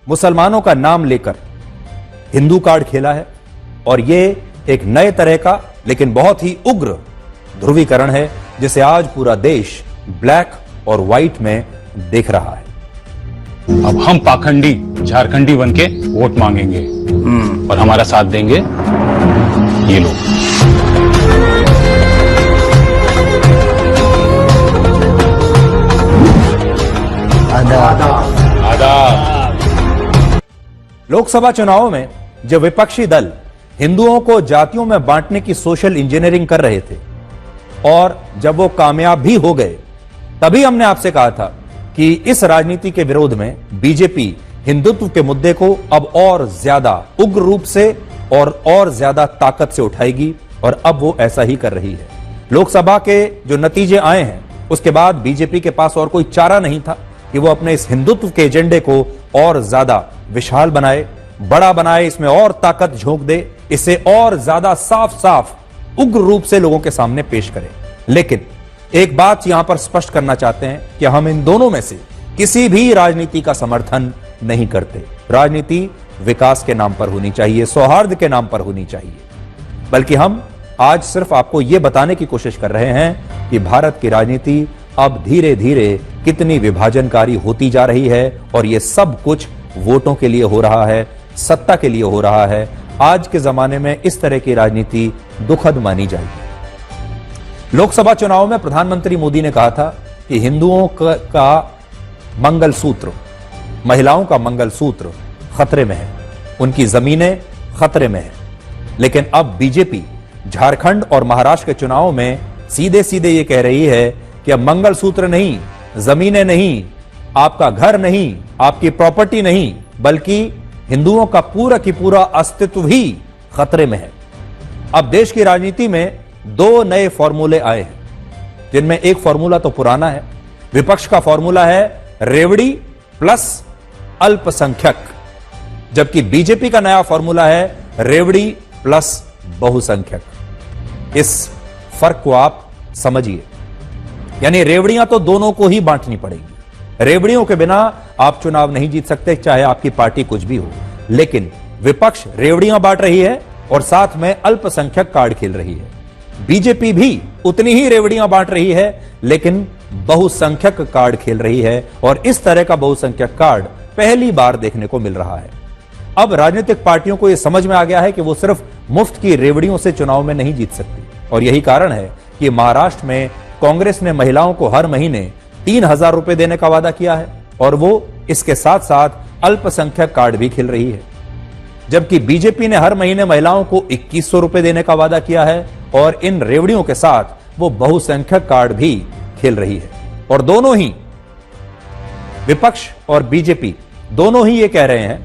मुसलमानों का नाम लेकर हिंदू कार्ड खेला है और यह एक नए तरह का लेकिन बहुत ही उग्र ध्रुवीकरण है जिसे आज पूरा देश ब्लैक और व्हाइट में देख रहा है। अब हम पाखंडी झारखंडी बनके वोट मांगेंगे और हमारा साथ देंगे ये लोग। लोकसभा चुनावों में जब विपक्षी दल हिंदुओं को जातियों में बांटने की सोशल इंजीनियरिंग कर रहे थे और जब वो कामयाब भी हो गए, तभी हमने आपसे कहा था कि इस राजनीति के विरोध में बीजेपी हिंदुत्व के मुद्दे को अब और ज्यादा उग्र रूप से और ज्यादा ताकत से उठाएगी और अब वो ऐसा ही कर रही है। लोकसभा के जो नतीजे आए हैं उसके बाद बीजेपी के पास और कोई चारा नहीं था कि वो अपने इस हिंदुत्व के एजेंडे को और ज्यादा विशाल बनाए, बड़ा बनाए, इसमें और ताकत झोंक दे, इसे और ज्यादा साफ साफ उग्र रूप से लोगों के सामने पेश करे। लेकिन एक बात यहां पर स्पष्ट करना चाहते हैं कि हम इन दोनों में से किसी भी राजनीति का समर्थन नहीं करते। राजनीति विकास के नाम पर होनी चाहिए, सौहार्द के नाम पर होनी चाहिए, बल्कि हम आज सिर्फ आपको यह बताने की कोशिश कर रहे हैं कि भारत की राजनीति अब धीरे धीरे कितनी विभाजनकारी होती जा रही है और यह सब कुछ वोटों के लिए हो रहा है, सत्ता के लिए हो रहा है। आज के जमाने में इस तरह की राजनीति दुखद मानी जाएगी। लोकसभा चुनाव में प्रधानमंत्री मोदी ने कहा था कि हिंदुओं का मंगलसूत्र, महिलाओं का मंगलसूत्र खतरे में है, उनकी जमीनें खतरे में है। लेकिन अब बीजेपी झारखंड और महाराष्ट्र के चुनाव में सीधे सीधे ये कह रही है कि अब मंगलसूत्र नहीं, जमीनें नहीं, आपका घर नहीं, आपकी प्रॉपर्टी नहीं, बल्कि हिंदुओं का पूरा की पूरा अस्तित्व ही खतरे में है। अब देश की राजनीति में दो नए फॉर्मूले आए हैं, जिनमें एक फॉर्मूला तो पुराना है। विपक्ष का फॉर्मूला है रेवड़ी प्लस अल्पसंख्यक, जबकि बीजेपी का नया फॉर्मूला है रेवड़ी प्लस बहुसंख्यक। इस फर्क को आप समझिए, यानी रेवड़ियां तो दोनों को ही बांटनी पड़ेगी। रेवड़ियों के बिना आप चुनाव नहीं जीत सकते, चाहे आपकी पार्टी कुछ भी हो। लेकिन विपक्ष रेवड़ियां बांट रही है और साथ में अल्पसंख्यक कार्ड खेल रही है। बीजेपी भी उतनी ही रेवड़ियां बांट रही है, लेकिन बहुसंख्यक कार्ड खेल रही है और इस तरह का बहुसंख्यक कार्ड पहली बार देखने को मिल रहा है। अब राजनीतिक पार्टियों को यह समझ में आ गया है कि वो सिर्फ मुफ्त की रेवड़ियों से चुनाव में नहीं जीत सकती और यही कारण है कि महाराष्ट्र में कांग्रेस ने महिलाओं को हर महीने 3,000 रुपए देने का वादा किया है और वो इसके साथ साथ अल्पसंख्यक कार्ड भी खेल रही है, जबकि बीजेपी ने हर महीने महिलाओं को 2,100 रुपए देने का वादा किया है और इन रेवड़ियों के साथ वो बहुसंख्यक कार्ड भी खेल रही है। और दोनों ही विपक्ष और बीजेपी दोनों ही ये कह रहे हैं,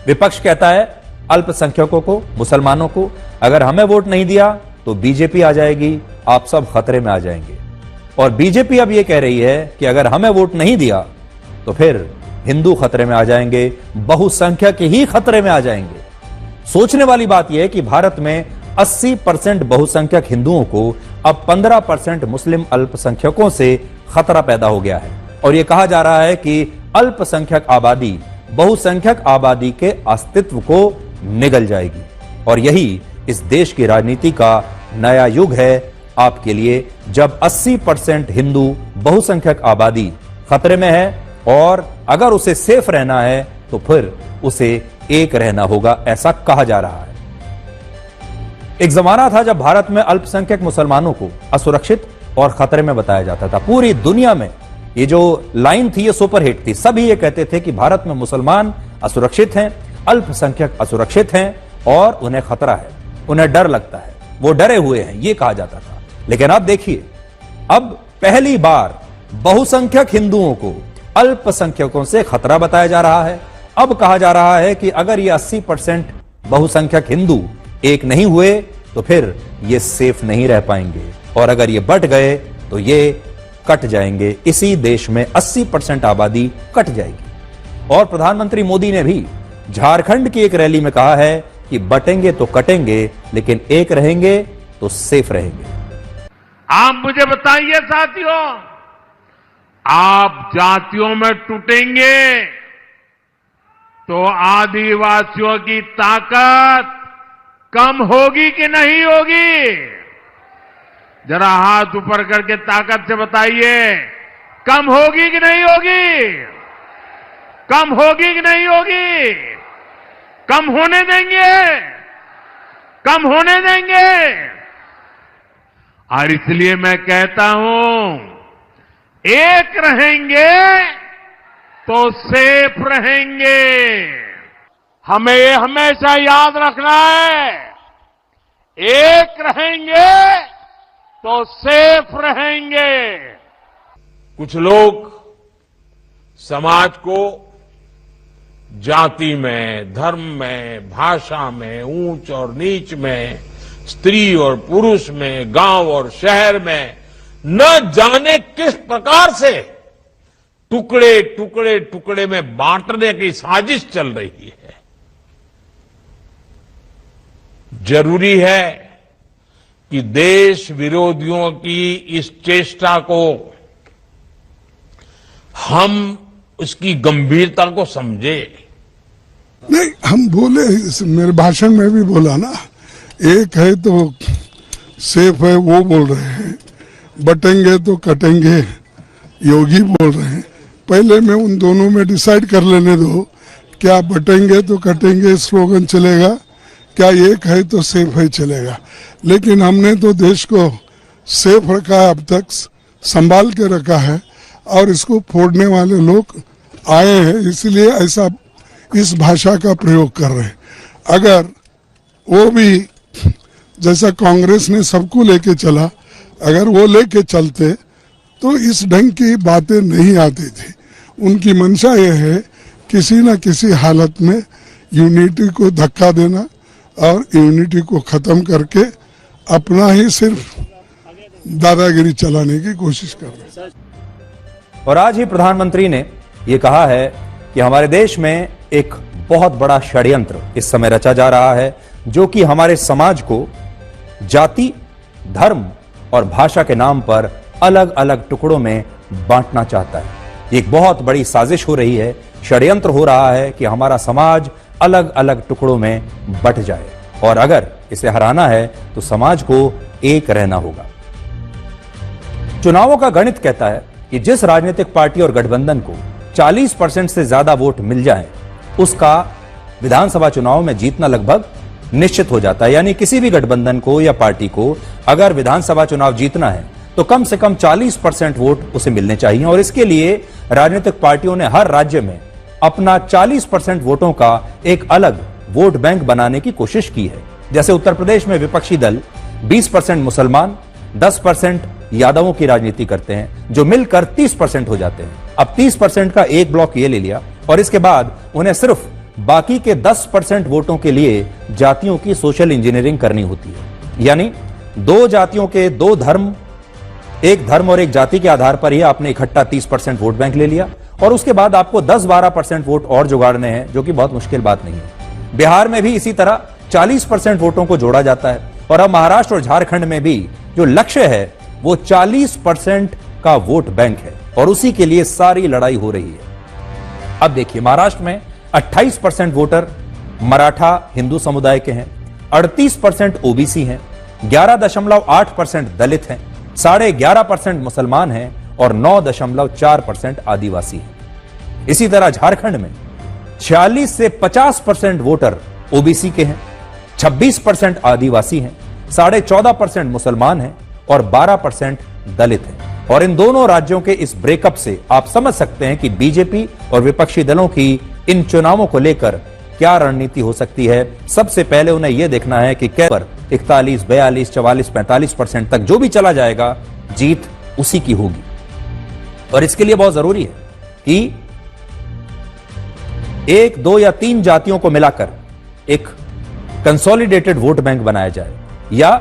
विपक्ष कहता है अल्पसंख्यकों को, मुसलमानों को अगर हमें वोट नहीं दिया तो बीजेपी आ जाएगी, आप सब खतरे में आ जाएंगे। और बीजेपी अब यह कह रही है कि अगर हमें वोट नहीं दिया तो फिर हिंदू खतरे में आ जाएंगे, बहुसंख्यक ही खतरे में आ जाएंगे। सोचने वाली बात यह है कि भारत में 80% बहुसंख्यक हिंदुओं को अब 15% मुस्लिम अल्पसंख्यकों से खतरा पैदा हो गया है और यह कहा जा रहा है कि अल्पसंख्यक आबादी बहुसंख्यक आबादी के अस्तित्व को निगल जाएगी। और यही इस देश की राजनीति का नया युग है आपके लिए, जब 80% हिंदू बहुसंख्यक आबादी खतरे में है और अगर उसे सेफ रहना है तो फिर उसे एक रहना होगा, ऐसा कहा जा रहा है। एक जमाना था जब भारत में अल्पसंख्यक मुसलमानों को असुरक्षित और खतरे में बताया जाता था। पूरी दुनिया में ये जो लाइन थी ये सुपरहिट थी। सभी ये कहते थे कि भारत में मुसलमान असुरक्षित हैं, अल्पसंख्यक असुरक्षित हैं और उन्हें खतरा है, उन्हें डर लगता है, वो डरे हुए हैं, ये कहा जाता था। लेकिन अब देखिए, अब पहली बार बहुसंख्यक हिंदुओं को अल्पसंख्यकों से खतरा बताया जा रहा है। अब कहा जा रहा है कि अगर ये 80% बहुसंख्यक हिंदू एक नहीं हुए तो फिर ये सेफ नहीं रह पाएंगे और अगर ये बट गए तो ये कट जाएंगे। इसी देश में 80% आबादी कट जाएगी। और प्रधानमंत्री मोदी ने भी झारखंड की एक रैली में कहा है कि बटेंगे तो कटेंगे, लेकिन एक रहेंगे तो सेफ रहेंगे। आप मुझे बताइए साथियों, आप जातियों में टूटेंगे तो आदिवासियों की ताकत कम होगी कि नहीं होगी? जरा हाथ ऊपर करके ताकत से बताइए, कम होगी कि नहीं होगी? कम होगी कि नहीं होगी? कम होने देंगे? कम होने देंगे? और इसलिए मैं कहता हूं, एक रहेंगे तो सेफ रहेंगे। हमें ये हमेशा याद रखना है, एक रहेंगे तो सेफ रहेंगे। कुछ लोग समाज को जाति में, धर्म में, भाषा में, ऊंच और नीच में, स्त्री और पुरुष में, गांव और शहर में न जाने किस प्रकार से टुकड़े टुकड़े टुकड़े में बांटने की साजिश चल रही है। जरूरी है कि देश विरोधियों की इस चेष्टा को हम उसकी गंभीरता को समझे। नहीं, हम बोले, मेरे भाषण में भी बोला ना, एक है तो सेफ है, वो बोल रहे हैं, बटेंगे तो कटेंगे योगी बोल रहे हैं। पहले मैं उन दोनों में डिसाइड कर लेने दो, क्या बटेंगे तो कटेंगे स्लोगन चलेगा, क्या एक है तो सेफ है चलेगा। लेकिन हमने तो देश को सेफ रखा है, अब तक संभाल के रखा है, और इसको फोड़ने वाले लोग आए हैं, इसलिए ऐसा इस भाषा का प्रयोग कर रहे हैं। अगर वो भी जैसा कांग्रेस ने सबको लेके चला, अगर वो लेके चलते तो इस ढंग की बातें नहीं आती थी। उनकी मंशा ये है किसी न किसी हालत में यूनिटी को धक्का देना और यूनिटी को खत्म करके अपना ही सिर्फ दादागिरी चलाने की कोशिश कर रहे हैं। और आज ही प्रधानमंत्री ने यह कहा है कि हमारे देश में एक बहुत बड़ा षड्यंत्र इस समय रचा जा रहा है, जो कि हमारे समाज को जाति, धर्म और भाषा के नाम पर अलग अलग टुकड़ों में बांटना चाहता है। एक बहुत बड़ी साजिश हो रही है, षड्यंत्र हो रहा है कि हमारा समाज अलग अलग टुकड़ों में बंट जाए, और अगर इसे हराना है तो समाज को एक रहना होगा। चुनावों का गणित कहता है कि जिस राजनीतिक पार्टी और गठबंधन को 40% से ज्यादा वोट मिल जाए, उसका विधानसभा चुनाव में जीतना लगभग निश्चित हो जाता है। यानी किसी भी गठबंधन को या पार्टी को अगर विधानसभा चुनाव जीतना है तो कम से कम 40% वोट उसे मिलने चाहिए, और इसके लिए राजनीतिक पार्टियों ने हर राज्य में अपना 40% वोटों का एक अलग वोट बैंक बनाने की कोशिश की है। जैसे उत्तर प्रदेश में विपक्षी दल 20% मुसलमान, 10% यादवों की राजनीति करते हैं, जो मिलकर 30% हो जाते हैं। अब 30% का एक ब्लॉक ये ले लिया, और इसके बाद उन्हें सिर्फ बाकी के 10% वोटों के लिए जातियों की सोशल इंजीनियरिंग करनी होती है। यानी दो जातियों के दो धर्म, एक धर्म और एक जाति के आधार पर ही आपने इकट्ठा 30% वोट बैंक ले लिया, और उसके बाद आपको 10-12% वोट और जुगाड़ने हैं, जो कि बहुत मुश्किल बात नहीं है। बिहार में भी इसी तरह 40% वोटों को जोड़ा जाता है, और अब महाराष्ट्र और झारखंड में भी जो लक्ष्य है वो 40% का वोट बैंक है, और उसी के लिए सारी लड़ाई हो रही है। अब देखिए, महाराष्ट्र में 28% वोटर मराठा हिंदू समुदाय के हैं, 38% ओबीसी हैं, 11.8% दलित हैं, 11.5% मुसलमान हैं, और 9.4% आदिवासी हैं। इसी तरह झारखंड में 46 से 50% वोटर ओबीसी के हैं, 26% आदिवासी हैं, 14.5% मुसलमान हैं, और 12% दलित हैं। और इन दोनों राज्यों के इस ब्रेकअप से आप समझ सकते हैं कि बीजेपी और विपक्षी दलों की इन चुनावों को लेकर क्या रणनीति हो सकती है। सबसे पहले उन्हें यह देखना है कि कैसे पर 41, 42, 44, 45% तक जो भी चला जाएगा, जीत उसी की होगी। और इसके लिए बहुत जरूरी है कि 1, 2 या 3 जातियों को मिलाकर एक कंसोलिडेटेड वोट बैंक बनाया जाए, या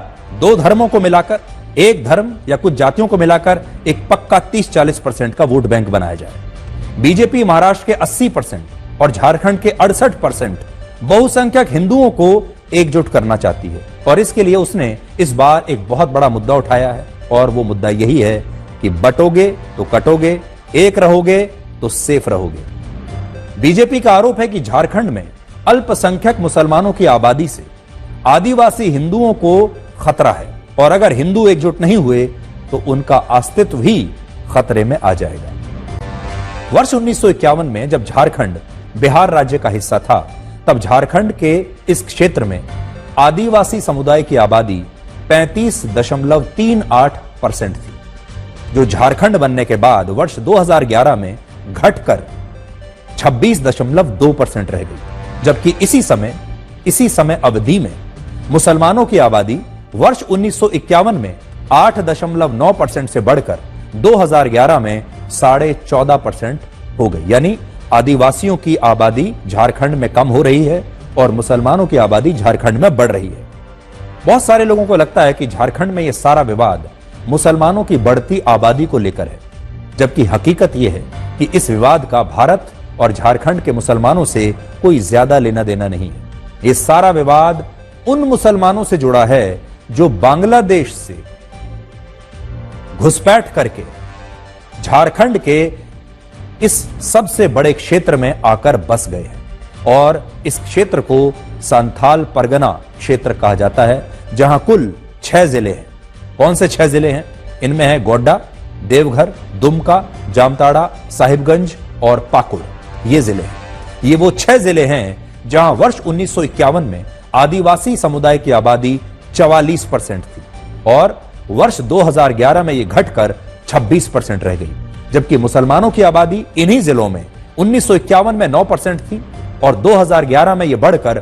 2 धर्मों को मिलाकर, एक धर्म या कुछ जातियों को मिलाकर एक पक्का 30-40% का वोट बैंक बनाया जाए। बीजेपी महाराष्ट्र के 80% और झारखंड के 68% बहुसंख्यक हिंदुओं को एकजुट करना चाहती है, और इसके लिए उसने इस बार एक बहुत बड़ा मुद्दा उठाया है, और वो मुद्दा यही है कि बटोगे तो कटोगे, एक रहोगे तो सेफ रहोगे। बीजेपी का आरोप है कि झारखंड में अल्पसंख्यक मुसलमानों की आबादी से आदिवासी हिंदुओं को खतरा है और अगर हिंदू एकजुट नहीं हुए तो उनका अस्तित्व भी खतरे में आ जाएगा। वर्ष 1951 में जब झारखंड बिहार राज्य का हिस्सा था, तब झारखंड के इस क्षेत्र में आदिवासी समुदाय की आबादी 35.38% थी, जो झारखंड बनने के बाद वर्ष 2011 में घटकर 26.2% रह गई। जबकि इसी समय अवधि में मुसलमानों की आबादी वर्ष 1951 में 8.9% से बढ़कर 2011 में 14.5% हो गई। यानी आदिवासियों की आबादी झारखंड में कम हो रही है और मुसलमानों की आबादी झारखंड में बढ़ रही है। बहुत सारे लोगों को लगता है कि झारखंड में यह सारा विवाद मुसलमानों की बढ़ती आबादी को लेकर है, जबकि हकीकत यह है कि इस विवाद का भारत और झारखंड के मुसलमानों से कोई ज्यादा लेना देना नहीं है। यह सारा विवाद उन मुसलमानों से जुड़ा है जो बांग्लादेश से घुसपैठ करके झारखंड के इस सबसे बड़े क्षेत्र में आकर बस गए हैं और इस क्षेत्र को संथाल परगना क्षेत्र कहा जाता है, जहां कुल 6 जिले हैं। कौन से 6 जिले हैं? इनमें है गोड्डा, देवघर, दुमका, जामताड़ा, साहिबगंज और पाकुड़। ये जिले हैं। ये वो 6 जिले हैं जहां वर्ष 1951 में आदिवासी समुदाय की आबादी 44% थी और वर्ष 2011 में यह घटकर 26% रह गई। जबकि मुसलमानों की आबादी इन्हीं जिलों में 1951 में 9% थी और 2011 में यह बढ़कर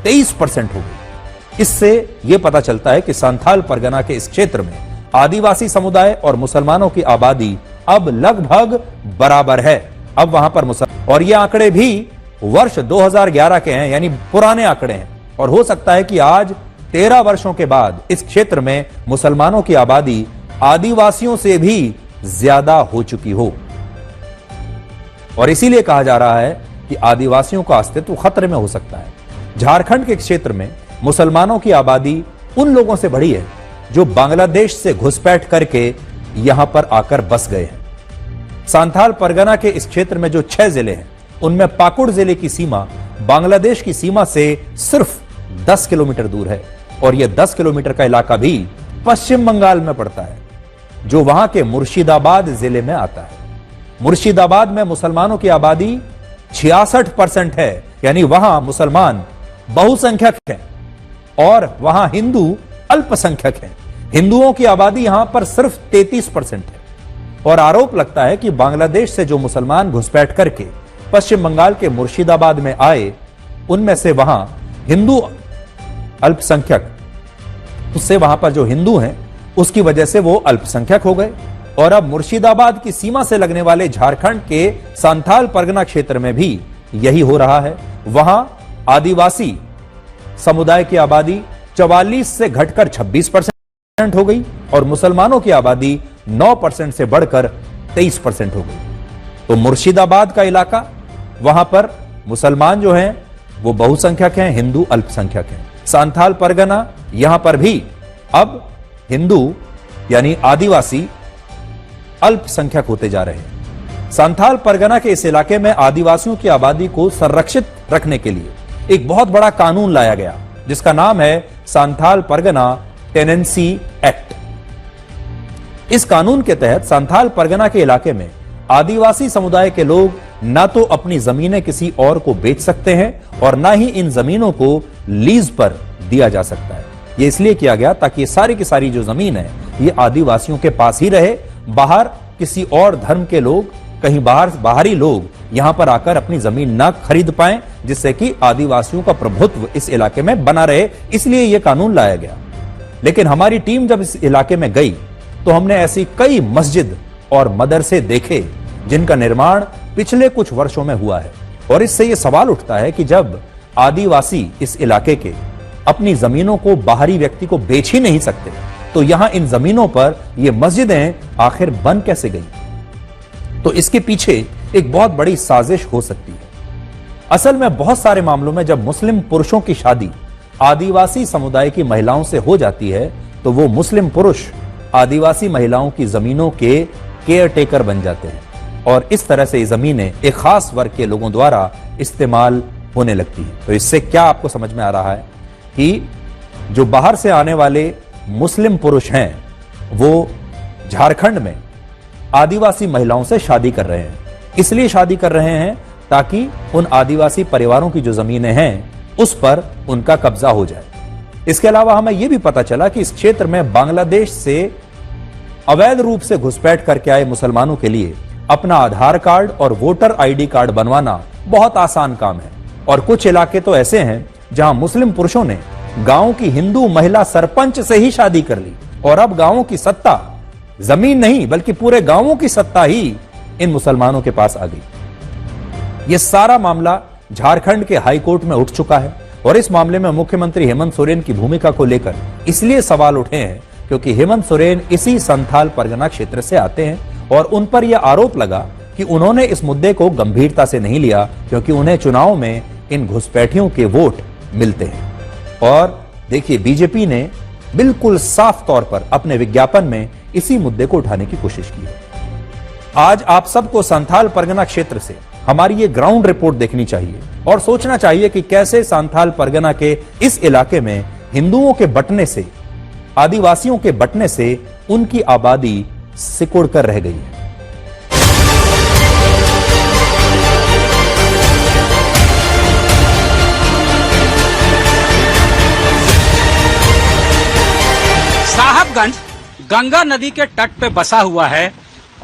23% हो गई। इससे यह पता चलता है कि संथाल परगना के इस क्षेत्र में आदिवासी समुदाय और मुसलमानों की आबादी अब लगभग बराबर है। अब वहां पर और ये आंकड़े भी वर्ष 2011 के हैं, यानी पुराने आंकड़े हैं और हो सकता है कि आज 13 वर्षों के बाद इस क्षेत्र में मुसलमानों की आबादी आदिवासियों से भी ज्यादा हो चुकी हो और इसीलिए कहा जा रहा है कि आदिवासियों का अस्तित्व खतरे में हो सकता है। झारखंड के क्षेत्र में मुसलमानों की आबादी उन लोगों से बढ़ी है जो बांग्लादेश से घुसपैठ करके यहां पर आकर बस गए हैं। संथाल परगना के इस क्षेत्र में जो 6 जिले हैं, उनमें पाकुड़ जिले की सीमा बांग्लादेश की सीमा से सिर्फ 10 किलोमीटर दूर है और यह 10 किलोमीटर का इलाका भी पश्चिम बंगाल में पड़ता है, जो वहां के मुर्शिदाबाद जिले में आता है। मुर्शिदाबाद में मुसलमानों की आबादी 66% है, यानी वहां मुसलमान बहुसंख्यक हैं और वहां हिंदू अल्पसंख्यक हैं। हिंदुओं की आबादी यहां पर सिर्फ 33% है और आरोप लगता है कि बांग्लादेश से जो मुसलमान घुसपैठ करके पश्चिम बंगाल के मुर्शिदाबाद में आए, उनमें से वहां हिंदू अल्पसंख्यक, उससे वहां पर जो हिंदू हैं उसकी वजह से वो अल्पसंख्यक हो गए और अब मुर्शिदाबाद की सीमा से लगने वाले झारखंड के संथाल परगना क्षेत्र में भी यही हो रहा है। वहां आदिवासी समुदाय की आबादी 44 से घटकर 26% हो गई और मुसलमानों की आबादी 9% से बढ़कर 23% हो गई। तो मुर्शिदाबाद का इलाका, वहां पर मुसलमान जो हैं वो बहुसंख्यक हैं, हिंदू अल्पसंख्यक हैं। संथाल परगना, यहां पर भी अब हिंदू यानी आदिवासी अल्पसंख्यक होते जा रहे हैं। संथाल परगना के इस इलाके में आदिवासियों की आबादी को संरक्षित रखने के लिए एक बहुत बड़ा कानून लाया गया, जिसका नाम है संथाल परगना टेनेंसी एक्ट। इस कानून के तहत संथाल परगना के इलाके में आदिवासी समुदाय के लोग ना तो अपनी जमीनें किसी और को बेच सकते हैं और ना ही इन जमीनों को लीज पर दिया जा सकता है। यह इसलिए किया गया ताकि ये सारी की सारी जो जमीन है ये आदिवासियों के पास ही रहे। बाहर किसी और धर्म के लोग, कहीं बाहरी लोग यहां पर आकर अपनी जमीन ना खरीद पाएं, जिससे कि आदिवासियों का प्रभुत्व इस इलाके में बना रहे। इसलिए यह कानून लाया गया। लेकिन हमारी टीम जब इस इलाके में गई तो हमने ऐसी कई मस्जिद और मदरसे देखे जिनका निर्माण पिछले कुछ वर्षों में हुआ है और इससे यह सवाल उठता है कि जब आदिवासी इस इलाके के अपनी जमीनों को बाहरी व्यक्ति को बेच ही नहीं सकते, तो यहां इन जमीनों पर ये मस्जिदें आखिर बन कैसे गई? तो इसके पीछे एक बहुत बड़ी साजिश हो सकती है। असल में बहुत सारे मामलों में जब मुस्लिम पुरुषों की शादी आदिवासी समुदाय की महिलाओं से हो जाती है तो वो मुस्लिम पुरुष आदिवासी महिलाओं की जमीनों के केयर टेकर बन जाते हैं और इस तरह से ये जमीनें एक खास वर्ग के लोगों द्वारा इस्तेमाल होने लगती है। तो इससे क्या आपको समझ में आ रहा है कि जो बाहर से आने वाले मुस्लिम पुरुष हैं वो झारखंड में आदिवासी महिलाओं से शादी कर रहे हैं। इसलिए शादी कर रहे हैं ताकि उन आदिवासी परिवारों की जो जमीनें हैं उस पर उनका कब्जा हो जाए। इसके अलावा हमें यह भी पता चला कि इस क्षेत्र में बांग्लादेश से अवैध रूप से घुसपैठ करके आए मुसलमानों के लिए अपना आधार कार्ड और वोटर आईडी कार्ड बनवाना बहुत आसान काम है। और कुछ इलाके तो ऐसे हैं जहां मुस्लिम पुरुषों ने गांव की हिंदू महिला सरपंच से ही शादी कर ली और अब गांवों की सत्ता, जमीन नहीं बल्कि पूरे गांवों की सत्ता ही इन मुसलमानों के पास आ गई। यह सारा मामला झारखंड के हाई कोर्ट में उठ चुका है और इस मामले में मुख्यमंत्री हेमंत सोरेन की भूमिका को लेकर इसलिए सवाल उठे हैं क्योंकि हेमंत सोरेन इसी संथाल परगना क्षेत्र से आते हैं और उन पर यह आरोप लगा कि उन्होंने इस मुद्दे को गंभीरता से नहीं लिया क्योंकि उन्हें चुनाव में इन घुसपैठियों के वोट मिलते हैं। और देखिए, बीजेपी ने बिल्कुल साफ तौर पर अपने विज्ञापन में इसी मुद्दे को उठाने की कोशिश की है। आज आप सबको संथाल परगना क्षेत्र से हमारी ये ग्राउंड रिपोर्ट देखनी चाहिए और सोचना चाहिए कि कैसे संथाल परगना के इस इलाके में हिंदुओं के बंटने से, आदिवासियों के बंटने से उनकी आबादी सिकुड़ कर रह गई है। साहबगंज गंगा नदी के तट पे बसा हुआ है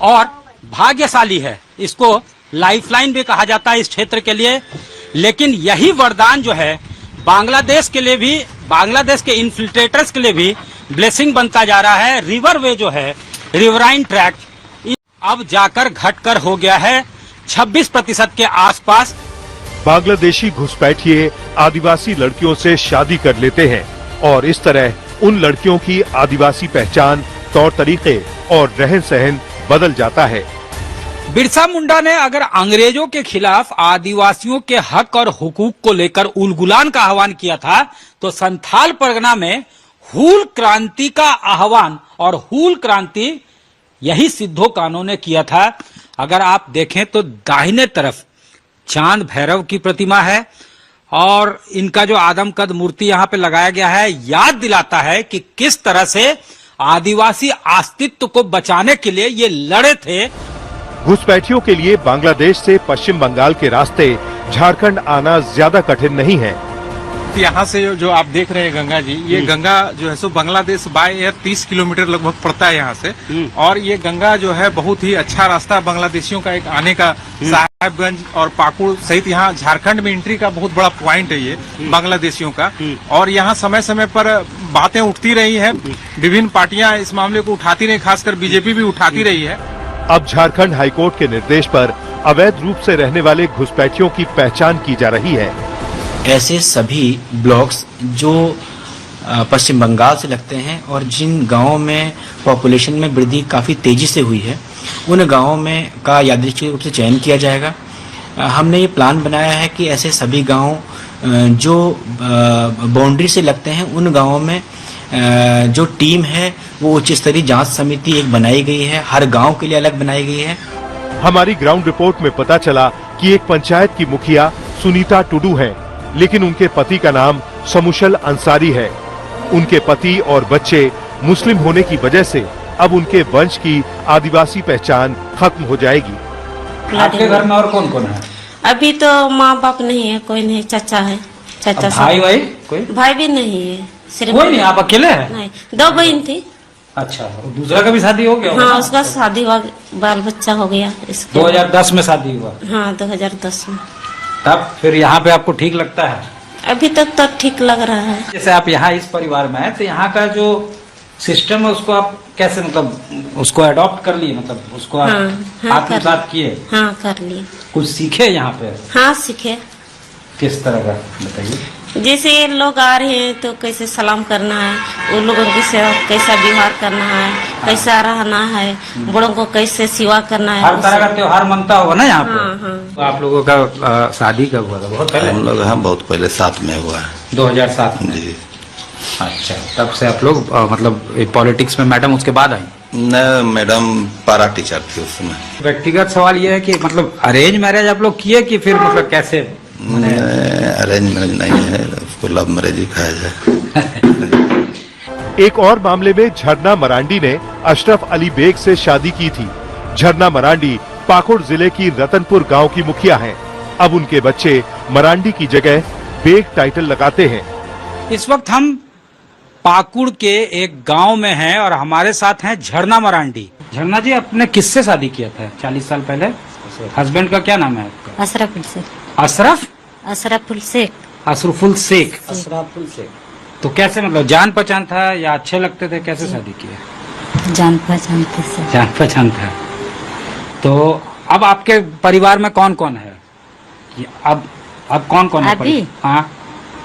और भाग्यशाली है। इसको लाइफलाइन भी कहा जाता है इस क्षेत्र के लिए। लेकिन यही वरदान जो है बांग्लादेश के लिए भी, बांग्लादेश के इन्फिल्ट्रेटर्स के लिए भी ब्लेसिंग बनता जा रहा है। रिवर वे जो है, रिवराइन ट्रैक, अब जाकर घटकर हो गया है 26% के आसपास। बांग्लादेशी घुसपैठिए आदिवासी लड़कियों से शादी कर लेते हैं और इस तरह उन लड़कियों की आदिवासी पहचान, तौर तरीके और रहन सहन बदल जाता है। बिरसा मुंडा ने अगर अंग्रेजों के खिलाफ आदिवासियों के हक और हुकूक को लेकर उलगुलान का आह्वान किया था, तो संथाल परगना में हूल क्रांति का आह्वान और हूल क्रांति यही सिद्धो कान्हो ने किया था। अगर आप देखें तो दाहिने तरफ चांद भैरव की प्रतिमा है और इनका जो आदमकद मूर्ति यहाँ पे लगाया गया है याद दिलाता है कि किस तरह से आदिवासी अस्तित्व को बचाने के लिए ये लड़े थे। घुसपैठियों के लिए बांग्लादेश से पश्चिम बंगाल के रास्ते झारखंड आना ज्यादा कठिन नहीं है। यहाँ से जो आप देख रहे हैं गंगा जी, ये गंगा जो है सो बांग्लादेश बाय एयर 30 किलोमीटर लगभग पड़ता है यहाँ से। और ये गंगा जो है बहुत ही अच्छा रास्ता बांग्लादेशियों का एक आने का। साहेबगंज और पाकुड़ सहित यहाँ झारखंड में एंट्री का बहुत बड़ा पॉइंट है ये बांग्लादेशियों का। और यहाँ समय समय पर बातें उठती रही है, विभिन्न पार्टियां इस मामले को उठाती रही, खासकर बीजेपी भी उठाती रही है। अब झारखंड हाईकोर्ट के निर्देश पर अवैध रूप से रहने वाले घुसपैठियों की पहचान की जा रही है। ऐसे सभी ब्लॉक्स जो पश्चिम बंगाल से लगते हैं और जिन गांवों में पॉपुलेशन में वृद्धि काफ़ी तेजी से हुई है, उन गांवों में का यादृच्छिक रूप से चयन किया जाएगा। हमने ये प्लान बनाया है कि ऐसे सभी गांव जो बाउंड्री से लगते हैं, उन गांवों में जो टीम है वो उच्च स्तरीय जांच समिति एक बनाई गई है, हर गांव के लिए अलग बनाई गई है। हमारी ग्राउंड रिपोर्ट में पता चला कि एक पंचायत की मुखिया सुनीता टुडू है, लेकिन उनके पति का नाम समुशल अंसारी है। उनके पति और बच्चे मुस्लिम होने की वजह से अब उनके वंश की आदिवासी पहचान खत्म हो जाएगी। आपके घर में और कौन कौन है? अभी तो माँ बाप नहीं है, कोई नहीं, चाचा है, चाचा भाई भाई कोई भाई भी नहीं है, सिर्फ कोई नहीं। आप अकेले हैं? नहीं, 2 बहन थी। अच्छा, दूसरा का भी शादी हो गया? हाँ, उसका शादी हुआ, बाल बच्चा हो गया। इसके 2010 में शादी हुआ? हाँ, 2010 में। तब फिर यहाँ पे आपको ठीक लगता है? अभी तक तो ठीक लग रहा है। जैसे आप यहाँ इस परिवार में हैं, तो यहाँ का जो सिस्टम है उसको आप कैसे, मतलब उसको अडॉप्ट कर लिए, मतलब उसको आप आत्मसात किए? हाँ, कर लिए। कुछ सीखे यहाँ पे? हाँ, सीखे। किस तरह का बताइए? जैसे ये लोग आ रहे हैं तो कैसे सलाम करना है, उन लोगों के साथ कैसा व्यवहार करना है, कैसा रहना है, बड़ों को कैसे सेवा करना है। हर तरह का त्योहार मनता होगा ना यहाँ पे? हाँ, हाँ। तो आप लोगों का शादी कब हुआ था? बहुत पहले? हम लोग यहाँ बहुत पहले 7 में हुआ है। 2007 में? जी। अच्छा, तब से आप लोग मतलब पॉलिटिक्स में मैडम उसके बाद आई? न मैडम पारा टीचर थी उस समय। व्यक्तिगत सवाल ये है कि मतलब अरेंज मैरिज आप लोग किए कि फिर मतलब कैसे? अरेंज मैरिज नहीं है, उसको लव मैरिज ही कहा जाए। एक और मामले में झरना मरांडी ने अशरफ अली बेग से शादी की थी। झरना मरांडी पाकुड़ जिले की रतनपुर गांव की मुखिया हैं। अब उनके बच्चे मरांडी की जगह बेग टाइटल लगाते हैं। इस वक्त हम पाकुड़ के एक गांव में हैं और हमारे साथ हैं झरना मरांडी। झरना जी, आपने किससे शादी किया था 40 साल पहले? हस्बैंड का क्या नाम है आपका? अशरफुल शेख। अशरफ? अशरफुल शेख। अशरफुल शेख। अशरफुल शेख। तो कैसे, मतलब जान पहचान था या अच्छे लगते थे? कैसे शादी किया? जान पहचान से। जान पहचान था। तो अब आपके परिवार में कौन कौन है? अब कौन कौन है? अभी? हाँ,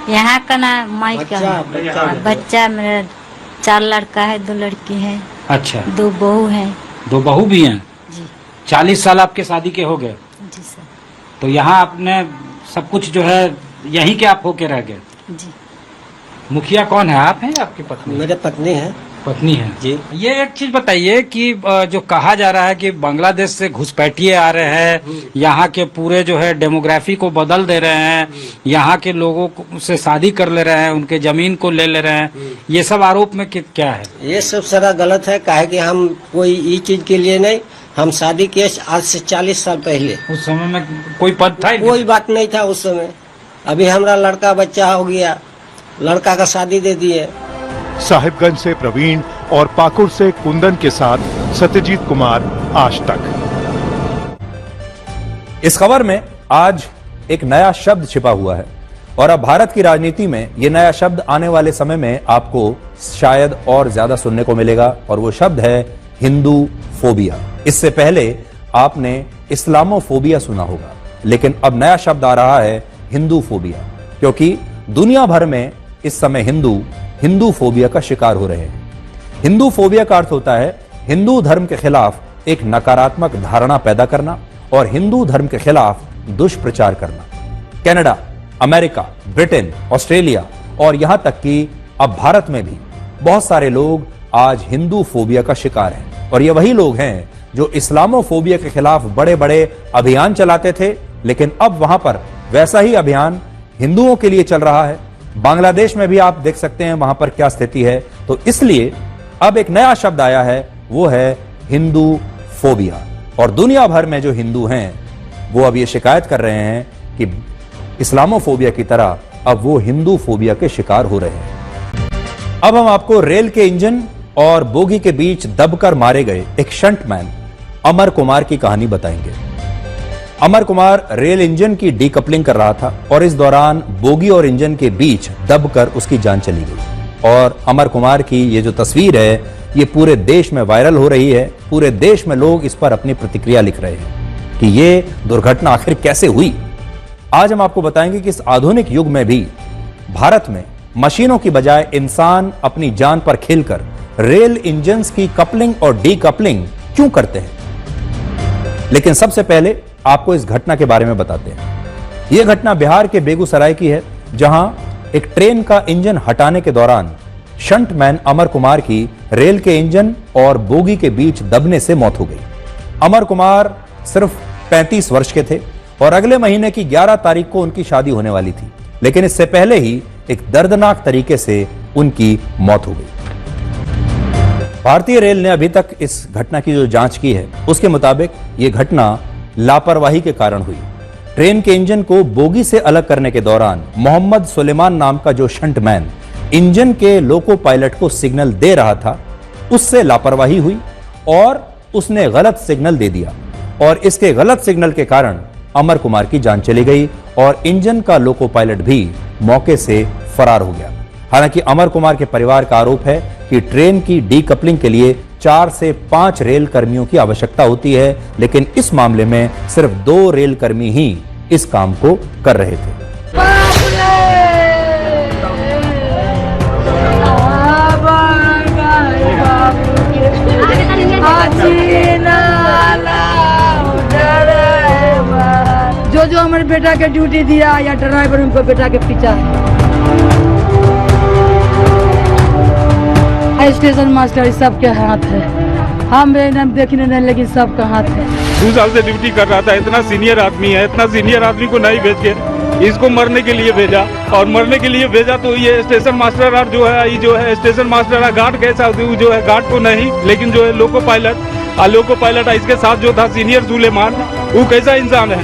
यहाँ का ना माई का बच्चा मेरा 4 लड़का है, 2 लड़की है। अच्छा। 2 बहू है। 2 बहू भी हैं जी। 40 साल आपके शादी के हो गए? जी सर। तो यहाँ आपने सब कुछ जो है यहीं के आप होके रह गए? जी। मुखिया कौन है, आप हैं या आपकी पत्नी? मेरे पत्नी है। पत्नी है जी। ये एक चीज बताइए कि जो कहा जा रहा है कि बांग्लादेश से घुसपैठिए आ रहे हैं, यहाँ के पूरे जो है डेमोग्राफी को बदल दे रहे हैं, यहाँ के लोगों से शादी कर ले रहे हैं, उनके जमीन को ले ले रहे हैं, ये सब आरोप में क्या है? ये सब सारा गलत है। काहे कि हम कोई ये चीज के लिए नहीं, हम शादी किए आज से 40 साल पहले। उस समय में कोई पद था? कोई बात नहीं था उस समय। अभी हमारा लड़का बच्चा हो गया, लड़का का शादी दे दिए। साहिबगंज से प्रवीण और पाकुड़ से कुंदन के साथ सत्यजीत कुमार, आज तक। इस खबर में आज एक नया शब्द छिपा हुआ है और अब भारत की राजनीति में यह नया शब्द आने वाले समय में आपको शायद और ज्यादा सुनने को मिलेगा और वो शब्द है हिंदू फोबिया। इससे पहले आपने इस्लामोफोबिया सुना होगा, लेकिन अब नया शब्द आ रहा है हिंदू फोबिया, क्योंकि दुनिया भर में इस समय हिंदू फोबिया का शिकार हो रहे हैं। हिंदू फोबिया का अर्थ होता है हिंदू धर्म के खिलाफ एक नकारात्मक धारणा पैदा करना और हिंदू धर्म के खिलाफ दुष्प्रचार करना। कनाडा, अमेरिका, ब्रिटेन, ऑस्ट्रेलिया और यहां तक कि अब भारत में भी बहुत सारे लोग आज हिंदू फोबिया का शिकार हैं और ये वही लोग हैं जो इस्लामोफोबिया के खिलाफ बड़े बड़े अभियान चलाते थे, लेकिन अब वहां पर वैसा ही अभियान हिंदुओं के लिए चल रहा है। बांग्लादेश में भी आप देख सकते हैं वहां पर क्या स्थिति है। तो इसलिए अब एक नया शब्द आया है, वो है हिंदू फोबिया और दुनिया भर में जो हिंदू हैं वो अब ये शिकायत कर रहे हैं कि इस्लामोफोबिया की तरह अब वो हिंदू फोबिया के शिकार हो रहे हैं। अब हम आपको रेल के इंजन और बोगी के बीच दबकर मारे गए एक शंटमैन अमर कुमार की कहानी बताएंगे। अमर कुमार रेल इंजन की डीकपलिंग कर रहा था और इस दौरान बोगी और इंजन के बीच दबकर उसकी जान चली गई और अमर कुमार की ये जो तस्वीर है ये पूरे देश में वायरल हो रही है। पूरे देश में लोग इस पर अपनी प्रतिक्रिया लिख रहे हैं कि ये दुर्घटना आखिर कैसे हुई। आज हम आपको बताएंगे कि इस आधुनिक युग में भी भारत में मशीनों की बजाय इंसान अपनी जान पर खेलकर रेल इंजन की कपलिंग और डीकपलिंग क्यों करते हैं। लेकिन सबसे पहले आपको इस घटना के बारे में बताते हैं। यह घटना बिहार के बेगूसराय की है, जहां एक ट्रेन का इंजन हटाने के दौरान शंटमैन अमर कुमार की रेल के इंजन और बोगी के बीच दबने से मौत हो गई। अमर कुमार सिर्फ 35 वर्ष के थे और अगले महीने की 11 तारीख को उनकी शादी होने वाली थी, लेकिन इससे पहले ही एक दर्दनाक तरीके से उनकी मौत हो गई। भारतीय रेल ने अभी तक इस घटना की जो जांच की है उसके मुताबिक यह घटना लापरवाही के कारण हुई। ट्रेन के इंजन को बोगी से अलग करने के दौरान मोहम्मद सुलेमान नाम का जो शंटमैन इंजन के लोको पायलट को सिग्नल दे रहा था, उससे लापरवाही हुई और उसने गलत सिग्नल दे दिया और इसके गलत सिग्नल के कारण अमर कुमार की जान चली गई और इंजन का लोको पायलट भी मौके से फरार हो गया। हालांकि अमर कुमार के परिवार का आरोप है कि ट्रेन की डीकपलिंग के लिए 4 से 5 रेल कर्मियों की आवश्यकता होती है, लेकिन इस मामले में सिर्फ 2 रेल कर्मी ही इस काम को कर रहे थे। जो हमारे बेटा के ड्यूटी दिया या ड्राइवर उनको बेटा के पीछा है, स्टेशन मास्टर सबके हाथ है। हम देखने नहीं, लेकिन सबका हाथ है। 2 साल से ड्यूटी कर रहा था, इतना सीनियर आदमी है, इतना सीनियर आदमी को नहीं भेज के इसको मरने के लिए भेजा, और मरने के लिए भेजा तो ये स्टेशन मास्टर और जो है, ये जो है स्टेशन मास्टर गार्ड कैसा जो है, गार्ड को नहीं, लेकिन जो है लोको पायलट इसके साथ जो था सीनियर सुलेमान, वो कैसा इंसान है?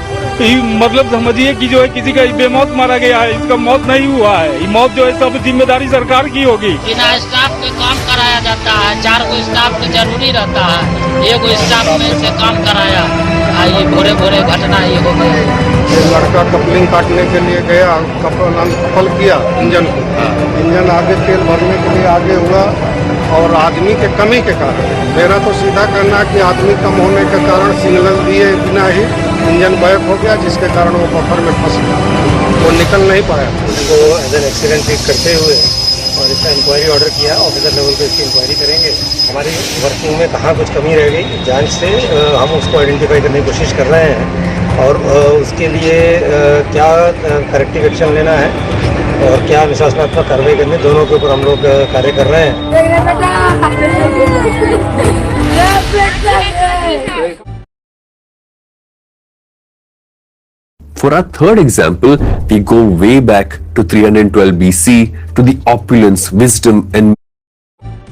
मतलब समझिए कि जो है किसी का बेमौत मारा गया है, इसका मौत नहीं हुआ है। ये मौत जो है सब जिम्मेदारी सरकार की होगी। बिना स्टाफ के काम कराया जाता है, 4 को स्टाफ के जरूरी रहता है, 1 स्टाफ में से काम कराया, ये भोरे भोरे घटना ये हो गया। लड़का कपलिंग काटने के लिए गया, कपल किया इंजन आगे तेल भरने के लिए आगे हुआ, और आदमी के कमी के कारण, मेरा तो सीधा कहना है कि आदमी कम होने के कारण सिग्नल दिए बिना ही इंजन बैक हो गया, जिसके कारण वो बफर में फंस गया, वो निकल नहीं पाया। तो एज एन एक्सीडेंट ट्रीट करते हुए और इसका इंक्वायरी ऑर्डर किया, ऑफिसर लेवल पे इसकी इंक्वायरी करेंगे। हमारी वर्किंग में कहाँ कुछ कमी रह गई, जांच से हम उसको आइडेंटिफाई करने की कोशिश कर रहे हैं, और उसके लिए क्या करेक्टिव एक्शन लेना है और क्या अनुशासनात्मक कार्रवाई करनी, दोनों के ऊपर हम लोग कार्य कर रहे हैं। For our third example, we go way back to 312 BC to the opulence, wisdom and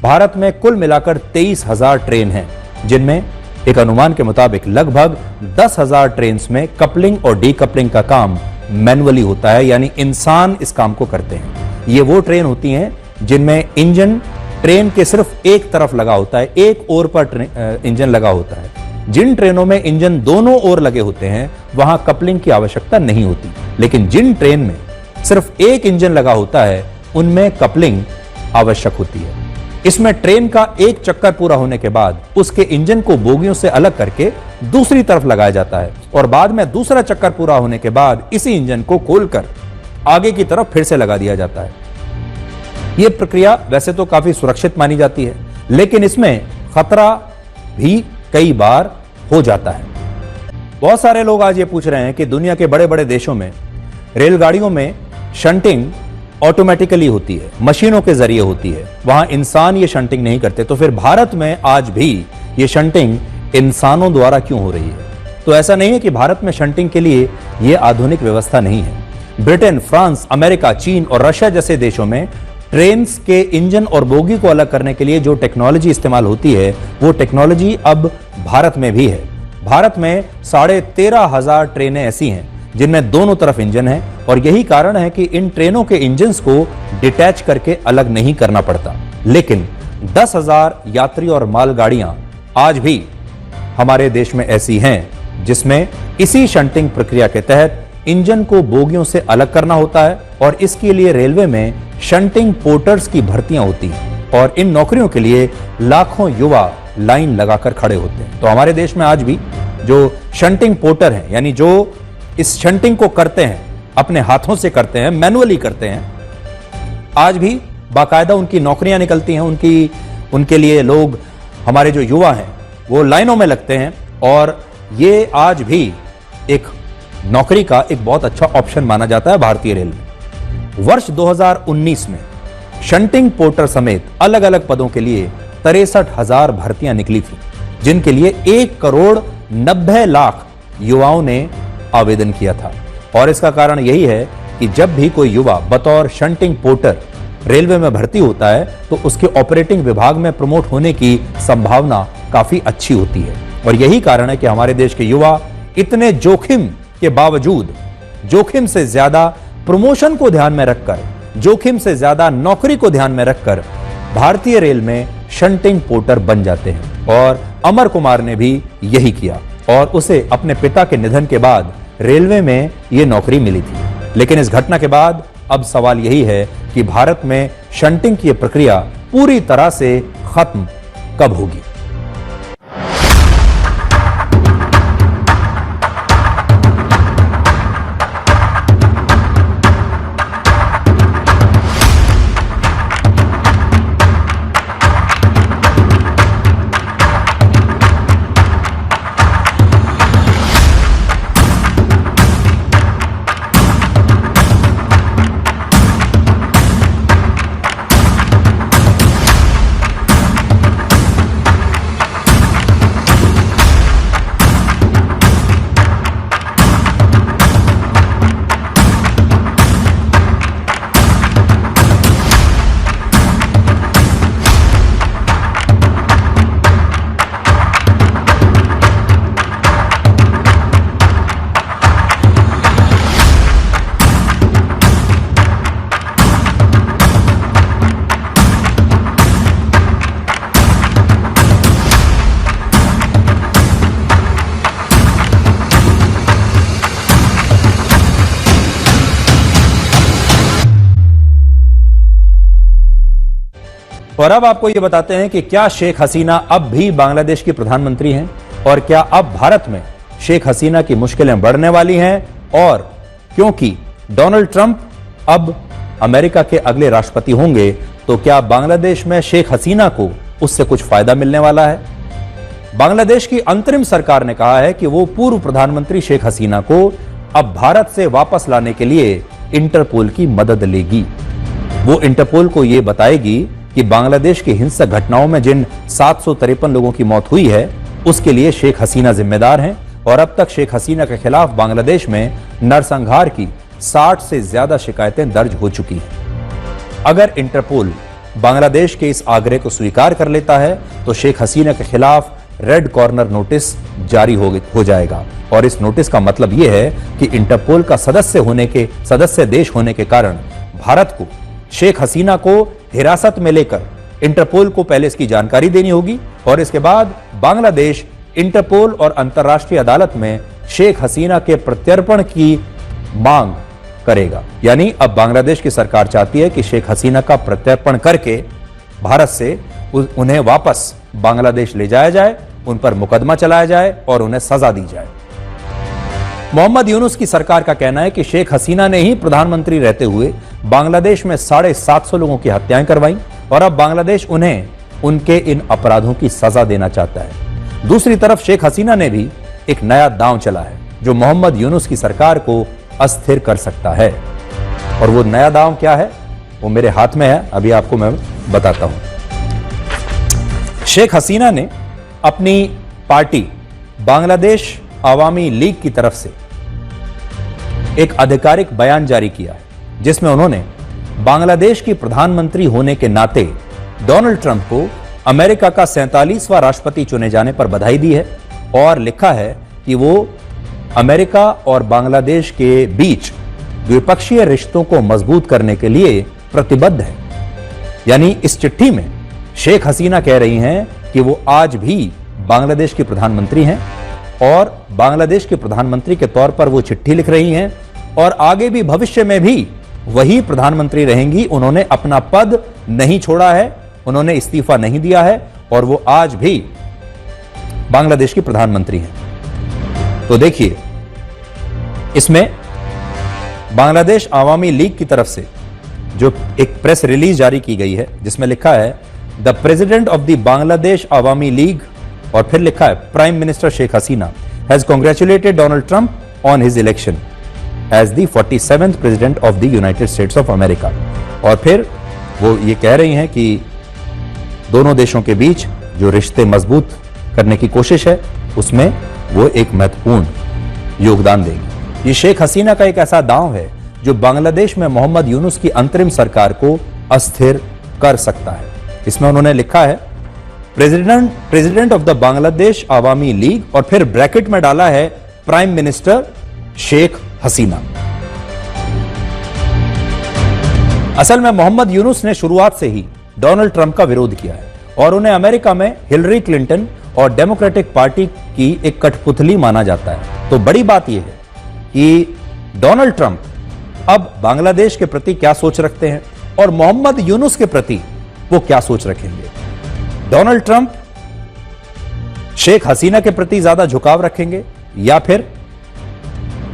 Bharat में कुल मिलाकर 23,000 ट्रेन हैं, जिनमें एक अनुमान के मुताबिक लगभग 10,000 ट्रेन में कपलिंग और डीकपलिंग का काम मैनुअली होता है, यानी इंसान इस काम को करते हैं। ये वो ट्रेन होती हैं जिनमें इंजन ट्रेन के सिर्फ एक तरफ लगा होता है, एक ओर पर इंजन लगा होता है। जिन ट्रेनों में इंजन दोनों ओर लगे होते हैं वहां कपलिंग की आवश्यकता नहीं होती, लेकिन जिन ट्रेन में सिर्फ एक इंजन लगा होता है उनमें कपलिंग आवश्यक होती है। इसमें ट्रेन का एक चक्कर पूरा होने के बाद उसके इंजन को बोगियों से अलग करके दूसरी तरफ लगाया जाता है, और बाद में दूसरा चक्कर पूरा होने के बाद इसी इंजन को खोलकर आगे की तरफ फिर से लगा दिया जाता है। यह प्रक्रिया वैसे तो काफी सुरक्षित मानी जाती है, लेकिन इसमें खतरा भी कई बार हो जाता है। बहुत सारे लोग आज ये पूछ रहे हैं कि दुनिया के बड़े बड़े देशों में रेलगाड़ियों में शंटिंग ऑटोमेटिकली होती है, मशीनों के जरिए होती है, वहां इंसान ये शंटिंग नहीं करते, तो फिर भारत में आज भी ये शंटिंग इंसानों द्वारा क्यों हो रही है? तो ऐसा नहीं है कि भारत में शंटिंग के लिए ये आधुनिक व्यवस्था नहीं है। ब्रिटेन, फ्रांस, अमेरिका, चीन और रशिया जैसे देशों में ट्रेन्स के इंजन और बोगी को अलग करने के लिए जो टेक्नोलॉजी इस्तेमाल होती है वो टेक्नोलॉजी अब भारत में भी है। भारत में 13,500 ट्रेनें ऐसी हैं जिनमें दोनों तरफ इंजन है, और यही कारण है कि इन ट्रेनों के इंजन्स को डिटैच करके अलग नहीं करना पड़ता। लेकिन 10,000 यात्री और मालगाड़ियां आज भी हमारे देश में ऐसी हैं जिसमें इसी शंटिंग प्रक्रिया के तहत इंजन को बोगियों से अलग करना होता है, और इसके लिए रेलवे में शंटिंग पोर्टर्स की भर्तियां होती हैं, और इन नौकरियों के लिए लाखों युवा लाइन लगाकर खड़े होते हैं। तो हमारे देश में आज भी जो शंटिंग पोर्टर हैं, यानी जो इस शंटिंग को करते हैं, अपने हाथों से करते हैं, मैनुअली करते हैं, आज भी बाकायदा उनकी नौकरियां निकलती हैं। उनके लिए लोग, हमारे जो युवा हैं, वो लाइनों में लगते हैं, और ये आज भी एक नौकरी का एक बहुत अच्छा ऑप्शन माना जाता है भारतीय रेल में। वर्ष 2019 में शंटिंग पोर्टर समेत अलग अलग पदों के लिए 63,000 भर्तियां निकली थी, जिनके लिए 1,90,00,000 युवाओं ने आवेदन किया था। और इसका कारण यही है कि जब भी कोई युवा बतौर शंटिंग पोर्टर रेलवे में भर्ती होता है तो उसके ऑपरेटिंग विभाग में प्रमोट होने की संभावना काफी अच्छी होती है। और यही कारण है कि हमारे देश के युवा इतने जोखिम के बावजूद, जोखिम से ज्यादा प्रमोशन को ध्यान में रखकर, जोखिम से ज्यादा नौकरी को ध्यान में रखकर भारतीय रेल में शंटिंग पोर्टर बन जाते हैं। और अमर कुमार ने भी यही किया, और उसे अपने पिता के निधन के बाद रेलवे में यह नौकरी मिली थी। लेकिन इस घटना के बाद अब सवाल यही है कि भारत में शंटिंग की प्रक्रिया पूरी तरह से खत्म कब होगी? और अब आपको यह बताते हैं कि क्या शेख हसीना अब भी बांग्लादेश की प्रधानमंत्री हैं और क्या अब भारत में शेख हसीना की मुश्किलें बढ़ने वाली हैं, और क्योंकि डोनाल्ड ट्रंप अब अमेरिका के अगले राष्ट्रपति होंगे तो क्या बांग्लादेश में शेख हसीना को उससे कुछ फायदा मिलने वाला है। बांग्लादेश की अंतरिम सरकार ने कहा है कि वो पूर्व प्रधानमंत्री शेख हसीना को अब भारत से वापस लाने के लिए इंटरपोल की मदद लेगी। वो इंटरपोल को यह बताएगी कि बांग्लादेश की हिंसक घटनाओं में जिन 753 लोगों की मौत हुई है उसके लिए शेख हसीना जिम्मेदार हैं, और अब तक शेख हसीना के खिलाफ बांग्लादेश में नरसंहार की 60 से ज्यादा शिकायतें दर्ज हो चुकी हैं। अगर इंटरपोल बांग्लादेश के इस आग्रह को स्वीकार कर लेता है तो शेख हसीना के खिलाफ रेड कॉर्नर नोटिस जारी हो जाएगा, और इस नोटिस का मतलब यह है कि इंटरपोल का सदस्य देश होने के कारण भारत को शेख हसीना को हिरासत में लेकर इंटरपोल को पहले इसकी जानकारी देनी होगी, और इसके बाद बांग्लादेश इंटरपोल और अंतर्राष्ट्रीय अदालत में शेख हसीना के प्रत्यर्पण की मांग करेगा। यानी अब बांग्लादेश की सरकार चाहती है कि शेख हसीना का प्रत्यर्पण करके भारत से उन्हें वापस बांग्लादेश ले जाया जाए, उन पर मुकदमा चलाया जाए और उन्हें सजा दी जाए। मोहम्मद यूनुस की सरकार का कहना है कि शेख हसीना ने ही प्रधानमंत्री रहते हुए बांग्लादेश में 750 लोगों की हत्याएं करवाई, और अब बांग्लादेश उन्हें उनके इन अपराधों की सजा देना चाहता है। दूसरी तरफ शेख हसीना ने भी एक नया दांव चला है जो मोहम्मद यूनुस की सरकार को अस्थिर कर सकता है, और वो नया दांव क्या है वो मेरे हाथ में है, अभी आपको मैं बताता हूं। शेख हसीना ने अपनी पार्टी बांग्लादेश आवामी लीग की तरफ से एक आधिकारिक बयान जारी किया है जिसमें उन्होंने बांग्लादेश की प्रधानमंत्री होने के नाते डोनाल्ड ट्रंप को अमेरिका का 47वां राष्ट्रपति चुने जाने पर बधाई दी है, और लिखा है कि वो अमेरिका और बांग्लादेश के बीच द्विपक्षीय रिश्तों को मजबूत करने के लिए प्रतिबद्ध है। यानी इस चिट्ठी में शेख हसीना कह रही हैं कि वो आज भी बांग्लादेश की प्रधानमंत्री हैं, और बांग्लादेश के प्रधानमंत्री के तौर पर वो चिट्ठी लिख रही हैं, और आगे भी भविष्य में भी वही प्रधानमंत्री रहेंगी। उन्होंने अपना पद नहीं छोड़ा है, उन्होंने इस्तीफा नहीं दिया है, और वो आज भी बांग्लादेश की प्रधानमंत्री हैं। तो देखिए, इसमें बांग्लादेश आवामी लीग की तरफ से जो एक प्रेस रिलीज जारी की गई है जिसमें लिखा है the president of the Bangladesh Awami League, और फिर लिखा है prime minister Sheikh Hasina has congratulated Donald Trump on his election as the 47th president of the United States of America. और फिर वो ये कह रही हैं कि दोनों देशों के बीच जो रिश्ते मजबूत करने की कोशिश है उसमें वो एक महत्वपूर्ण योगदान देंगे। ये शेख हसीना का एक ऐसा दांव है जो बांग्लादेश में मोहम्मद यूनुस की अंतरिम सरकार को अस्थिर कर सकता है। इसमें उन्होंने लिखा है president of the Bangladesh Awami League, और फिर ब्रैकेट में डाला है प्राइम मिनिस्टर शेख हसीना। असल में मोहम्मद यूनुस ने शुरुआत से ही डोनाल्ड ट्रंप का विरोध किया है और उन्हें अमेरिका में हिलरी क्लिंटन और डेमोक्रेटिक पार्टी की एक कठपुतली माना जाता है। तो बड़ी बात यह है कि डोनाल्ड ट्रंप अब बांग्लादेश के प्रति क्या सोच रखते हैं और मोहम्मद यूनुस के प्रति वो क्या सोच रखेंगे। डोनाल्ड ट्रंप शेख हसीना के प्रति ज्यादा झुकाव रखेंगे या फिर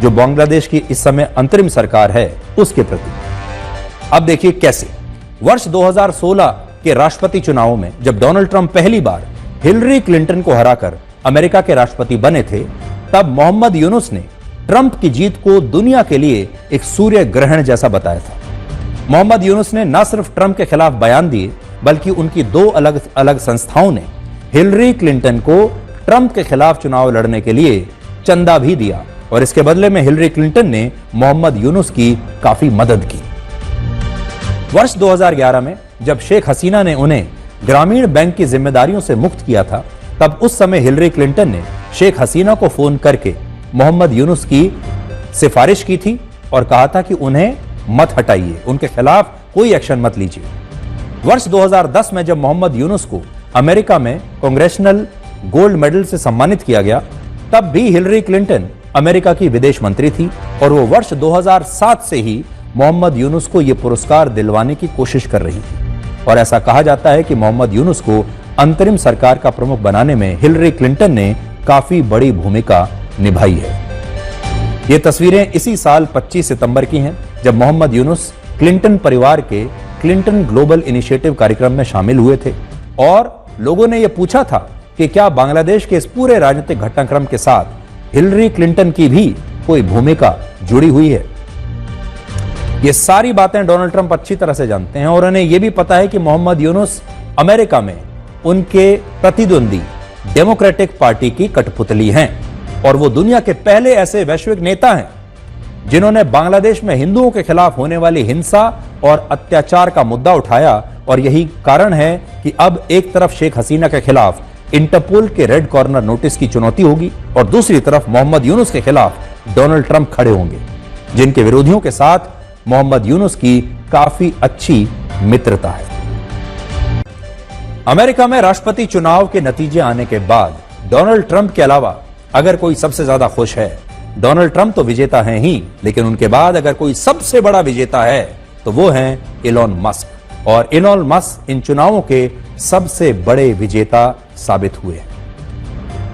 जो बांग्लादेश की इस समय अंतरिम सरकार है उसके प्रति। अब देखिए कैसे। वर्ष 2016 के राष्ट्रपति चुनावों में जब डोनाल्ड ट्रंप पहली बार हिलरी क्लिंटन को हराकर अमेरिका के राष्ट्रपति बने थे, तब मोहम्मद यूनुस ने ट्रंप की जीत को दुनिया के लिए एक सूर्य ग्रहण जैसा बताया था। मोहम्मद यूनुस ने न सिर्फ ट्रंप के खिलाफ बयान दिए बल्कि उनकी दो अलग अलग संस्थाओं ने हिलरी क्लिंटन को ट्रंप के खिलाफ चुनाव लड़ने के लिए चंदा भी दिया और इसके बदले में हिलरी क्लिंटन ने मोहम्मद यूनुस की काफी मदद की। वर्ष 2011 में जब शेख हसीना ने उन्हें ग्रामीण बैंक की जिम्मेदारियों से मुक्त किया था, तब उस समय हिलरी क्लिंटन ने शेख हसीना को फोन करके मोहम्मद यूनुस की सिफारिश की थी और कहा था कि उन्हें मत हटाइए, उनके खिलाफ कोई एक्शन मत लीजिए। वर्ष 2010 में जब मोहम्मद यूनुस को अमेरिका में कांग्रेशनल गोल्ड मेडल से सम्मानित किया गया, तब भी हिलरी क्लिंटन अमेरिका की विदेश मंत्री थी और वो वर्ष 2007 से ही मोहम्मद यूनुस को यह पुरस्कार दिलवाने की कोशिश कर रही थी। और ऐसा कहा जाता है कि मोहम्मद यूनुस को अंतरिम सरकार का प्रमुख बनाने में हिलरी क्लिंटन ने काफी बड़ी भूमिका निभाई है। ये तस्वीरें इसी साल 25 सितंबर की हैं, जब मोहम्मद यूनुस क्लिंटन परिवार के क्लिंटन ग्लोबल इनिशिएटिव कार्यक्रम में शामिल हुए थे और लोगों ने यह पूछा था कि क्या बांग्लादेश के इस पूरे राजनीतिक घटनाक्रम के साथ हिलरी क्लिंटन की भी कोई भूमिका जुड़ी हुई है। ये सारी बातें डोनाल्ड ट्रंप अच्छी तरह से जानते हैं और उन्हें यह भी पता है कि मोहम्मद यूनुस अमेरिका में उनके प्रतिद्वंदी डेमोक्रेटिक पार्टी की कठपुतली हैं और वो दुनिया के पहले ऐसे वैश्विक नेता हैं जिन्होंने बांग्लादेश में हिंदुओं के खिलाफ होने वाली हिंसा और अत्याचार का मुद्दा उठाया और यही कारण है कि अब एक तरफ शेख हसीना के खिलाफ इंटरपोल के रेड कॉर्नर नोटिस की चुनौती होगी और दूसरी तरफ मोहम्मद यूनुस के खिलाफ डोनाल्ड ट्रंप खड़े होंगे, जिनके विरोधियों के साथ मोहम्मद यूनुस की काफी अच्छी मित्रता है। अमेरिका में राष्ट्रपति चुनाव के नतीजे आने के बाद डोनाल्ड ट्रंप के अलावा अगर कोई सबसे ज्यादा खुश है, डोनाल्ड ट्रंप तो विजेता हैं ही, लेकिन उनके बाद अगर कोई सबसे बड़ा विजेता है तो वो हैं इलॉन मस्क। और इलॉन मस्क इन चुनावों के सबसे बड़े विजेता साबित हुए हैं।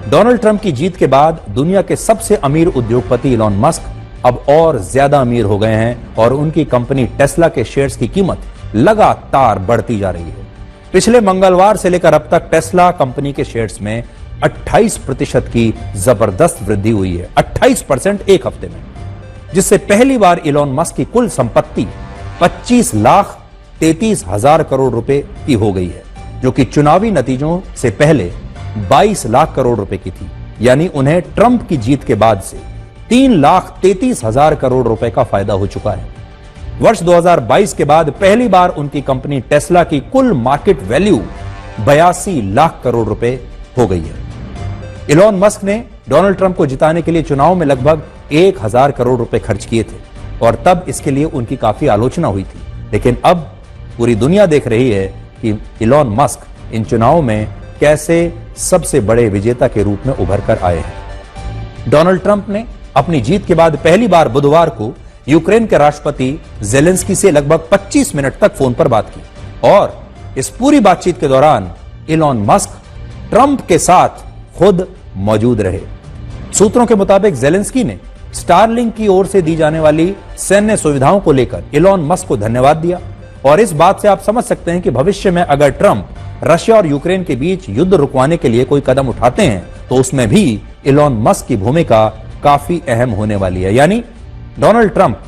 डोनाल्ड ट्रंप की जीत के बाद दुनिया के सबसे अमीर उद्योगपति इलॉन मस्क अब और ज्यादा अमीर हो गए हैं और उनकी कंपनी टेस्ला के शेयर्स की कीमत लगातार बढ़ती जा रही है। पिछले मंगलवार से लेकर अब तक टेस्ला कंपनी के शेयर्स में 28% की जबरदस्त वृद्धि हुई है, 28% एक हफ्ते में, जिससे पहली बार इलॉन मस्क की कुल संपत्ति 25,33,000 करोड़ रुपए की हो गई है, जो कि चुनावी नतीजों से पहले 22 लाख करोड़ रुपए की थी। यानी उन्हें ट्रंप की जीत के बाद से 3,33,000 करोड़ रुपए का फायदा हो चुका है। वर्ष 2022 के बाद पहली बार उनकी कंपनी टेस्ला की कुल मार्केट वैल्यू 82 लाख करोड़ रुपए हो गई है। इलॉन मस्क ने डोनाल्ड ट्रंप को जिताने के लिए चुनाव में लगभग 1,000 करोड़ रुपए खर्च किए थे और तब इसके लिए उनकी काफी आलोचना हुई थी, लेकिन अब पूरी दुनिया देख रही है कि इलॉन मस्क इन चुनावों में कैसे सबसे बड़े विजेता के रूप में उभर कर आए हैं। डोनाल्ड ट्रंप ने अपनी जीत के बाद पहली बार बुधवार को यूक्रेन के राष्ट्रपति जेलेंस्की से लगभग 25 मिनट तक फोन पर बात की और इस पूरी बातचीत के दौरान इलॉन मस्क ट्रंप के साथ खुद मौजूद रहे। सूत्रों के मुताबिक जेलेंस्की ने स्टारलिंक की ओर से दी जाने वाली सैन्य सुविधाओं को लेकर इलॉन मस्क को धन्यवाद दिया और इस बात से आप समझ सकते हैं कि भविष्य में अगर ट्रंप रशिया और यूक्रेन के बीच युद्ध रुकवाने के लिए कोई कदम उठाते हैं तो उसमें भी इलॉन मस्क की भूमिका काफी अहम होने वाली है। यानी डोनाल्ड ट्रंप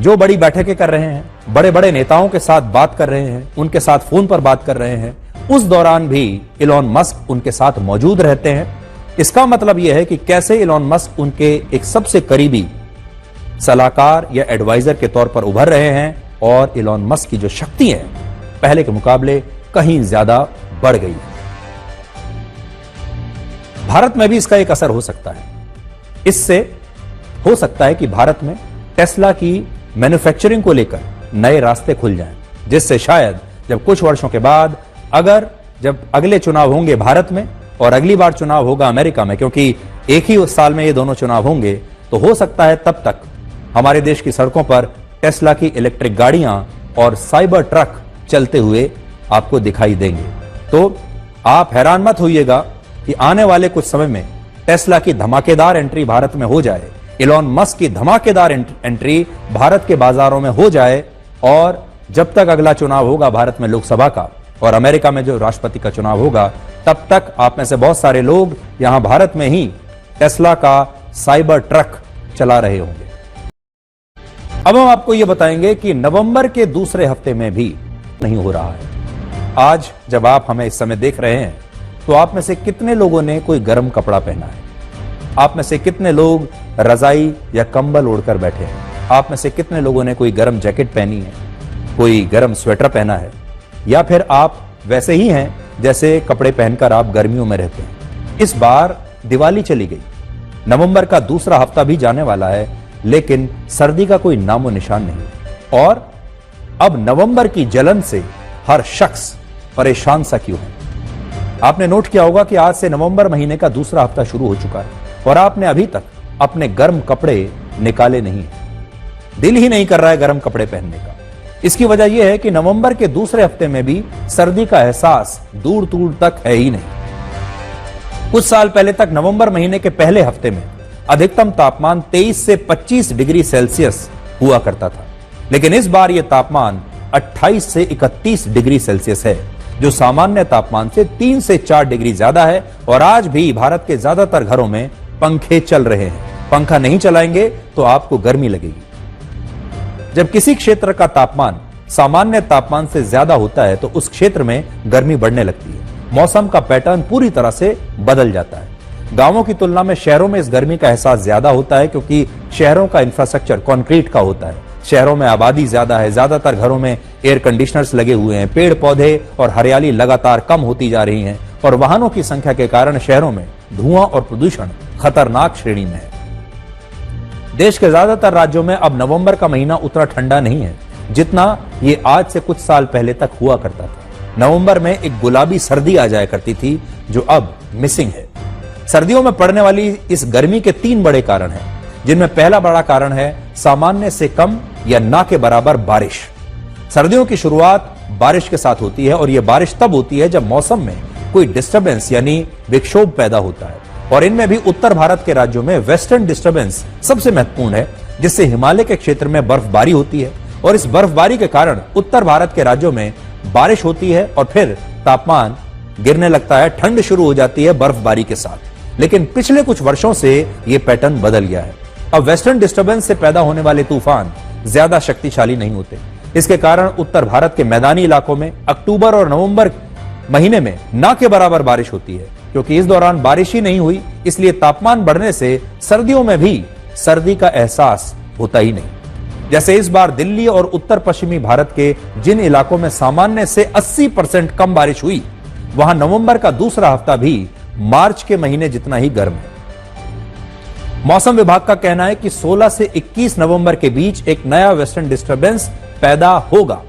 जो बड़ी बैठकें कर रहे हैं, बड़े बड़े नेताओं के साथ बात कर रहे हैं, उनके साथ फोन पर बात कर रहे हैं, उस दौरान भी इलॉन मस्क उनके साथ मौजूद रहते हैं। इसका मतलब यह है कि कैसे इलॉन मस्क उनके एक सबसे करीबी सलाहकार या एडवाइजर के तौर पर उभर रहे हैं और इलॉन मस्क की जो शक्ति है पहले के मुकाबले कहीं ज्यादा बढ़ गई है। भारत में भी इसका एक असर हो सकता है। इससे हो सकता है कि भारत में टेस्ला की मैन्युफैक्चरिंग को लेकर नए रास्ते खुल जाएं, जिससे शायद जब कुछ वर्षों के बाद जब अगले चुनाव होंगे भारत में और अगली बार चुनाव होगा अमेरिका में, क्योंकि एक ही साल में ये दोनों चुनाव होंगे, तो हो सकता है तब तक हमारे देश की सड़कों पर टेस्ला की इलेक्ट्रिक गाड़ियां और साइबर ट्रक चलते हुए आपको दिखाई देंगे। तो आप हैरान मत होइएगा कि आने वाले कुछ समय में टेस्ला की धमाकेदार एंट्री भारत में हो जाए, इलॉन मस्क की धमाकेदार एंट्री भारत के बाजारों में हो जाए और जब तक अगला चुनाव होगा भारत में लोकसभा का और अमेरिका में जो राष्ट्रपति का चुनाव होगा, तब तक आप में से बहुत सारे लोग यहां भारत में ही टेस्ला का साइबर ट्रक चला रहे होंगे। अब हम आपको यह बताएंगे कि नवंबर के दूसरे हफ्ते में भी नहीं हो रहा है। आज जब आप हमें इस समय देख रहे हैं तो आप में से कितने लोगों ने कोई गर्म कपड़ा पहना है? आप में से कितने लोग रजाई या कंबल ओढ़कर बैठे हैं? आप में से कितने लोगों ने कोई गर्म जैकेट पहनी है, कोई गर्म स्वेटर पहना है, या फिर आप वैसे ही हैं जैसे कपड़े पहनकर आप गर्मियों में रहते हैं? इस बार दिवाली चली गई, नवंबर का दूसरा हफ्ता भी जाने वाला है, लेकिन सर्दी का कोई नामो निशान नहीं। और अब नवंबर की जलन से हर शख्स परेशान सा क्यों है? आपने नोट किया होगा कि आज से नवंबर महीने का दूसरा हफ्ता शुरू हो चुका है और आपने अभी तक अपने गर्म कपड़े निकाले नहीं है। दिल ही नहीं कर रहा है गर्म कपड़े पहनने का। इसकी वजह यह है कि नवंबर के दूसरे हफ्ते में भी सर्दी का एहसास दूर दूर तक है ही नहीं। कुछ साल पहले तक नवंबर महीने के पहले हफ्ते में अधिकतम तापमान 23 से 25 डिग्री सेल्सियस हुआ करता था, लेकिन इस बार यह तापमान 28 से 31 डिग्री सेल्सियस है, जो सामान्य तापमान से 3 से 4 डिग्री ज्यादा है। और आज भी भारत के ज्यादातर घरों में पंखे चल रहे हैं। पंखा नहीं चलाएंगे तो आपको गर्मी लगेगी। जब किसी क्षेत्र का तापमान सामान्य तापमान से ज्यादा होता है तो उस क्षेत्र में गर्मी बढ़ने लगती है। मौसम का पैटर्न पूरी तरह से बदल जाता है। गांवों की तुलना में शहरों में इस गर्मी का एहसास ज्यादा होता है, क्योंकि शहरों का इंफ्रास्ट्रक्चर कंक्रीट का होता है। शहरों में आबादी ज्यादा है, ज्यादातर घरों में एयर कंडीशनर्स लगे हुए हैं, पेड़ पौधे और हरियाली लगातार कम होती जा रही है और वाहनों की संख्या के कारण शहरों में धुआं और प्रदूषण खतरनाक श्रेणी में है। देश के ज्यादातर राज्यों में अब नवंबर का महीना उतना ठंडा नहीं है जितना ये आज से कुछ साल पहले तक हुआ करता था। नवंबर में एक गुलाबी सर्दी आ जाया करती थी, जो अब मिसिंग है। सर्दियों में पड़ने वाली इस गर्मी के 3 बड़े कारण हैं, जिनमें पहला बड़ा कारण है सामान्य से कम या ना के बराबर बारिश। सर्दियों की शुरुआत बारिश के साथ होती है और यह बारिश तब होती है जब मौसम में कोई डिस्टर्बेंस यानी विक्षोभ पैदा होता है, और इनमें भी उत्तर भारत के राज्यों में वेस्टर्न डिस्टर्बेंस सबसे महत्वपूर्ण है, जिससे हिमालय के क्षेत्र में बर्फबारी होती है और इस बर्फबारी के कारण उत्तर भारत के राज्यों में बारिश होती है और फिर तापमान गिरने लगता है, ठंड शुरू हो जाती है बर्फबारी के साथ। लेकिन पिछले कुछ वर्षों से यह पैटर्न बदल गया है। अब वेस्टर्न डिस्टर्बेंस से पैदा होने वाले तूफान ज्यादा शक्तिशाली नहीं होते। इसके कारण उत्तर भारत के मैदानी इलाकों में अक्टूबर और नवंबर महीने में ना के बराबर बारिश होती है। क्योंकि इस दौरान बारिश ही नहीं हुई, इसलिए तापमान बढ़ने से सर्दियों में भी सर्दी का एहसास होता ही नहीं। जैसे इस बार दिल्ली और उत्तर पश्चिमी भारत के जिन इलाकों में सामान्य से 80% कम बारिश हुई, वहां नवंबर का दूसरा हफ्ता भी मार्च के महीने जितना ही गर्म है। मौसम विभाग का कहना है कि 16 से 21 नवंबर के बीच एक नया वेस्टर्न डिस्टर्बेंस पैदा होगा,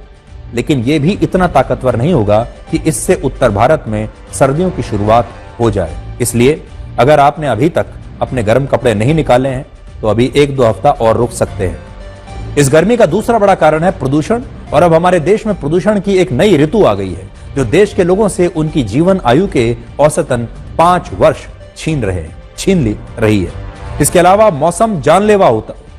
लेकिन यह भी इतना ताकतवर नहीं होगा कि इससे उत्तर भारत में सर्दियों की शुरुआत हो जाए। इसलिए अगर आपने अभी तक अपने गर्म कपड़े नहीं निकाले हैं तो अभी 1-2 हफ्ता और रुक सकते हैं। इस गर्मी का दूसरा बड़ा कारण है प्रदूषण, और अब हमारे देश में प्रदूषण की एक नई ऋतु आ गई है, जो देश के लोगों से उनकी जीवन आयु के औसतन 5 वर्ष छीन रही है। इसके अलावा मौसम जानलेवा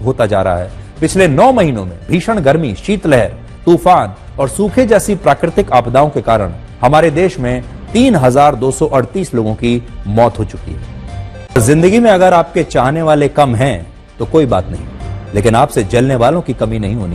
होता जा रहा है। पिछले 9 महीनों में भीषण गर्मी, शीतलहर, तूफान और सूखे जैसी प्राकृतिक आपदाओं के कारण हमारे देश में 3238 लोगों की मौत हो चुकी है। जिंदगी में अगर आपके चाहने वाले कम हैं तो कोई बात नहीं, लेकिन आपसे जलने वालों की कमी नहीं होनी।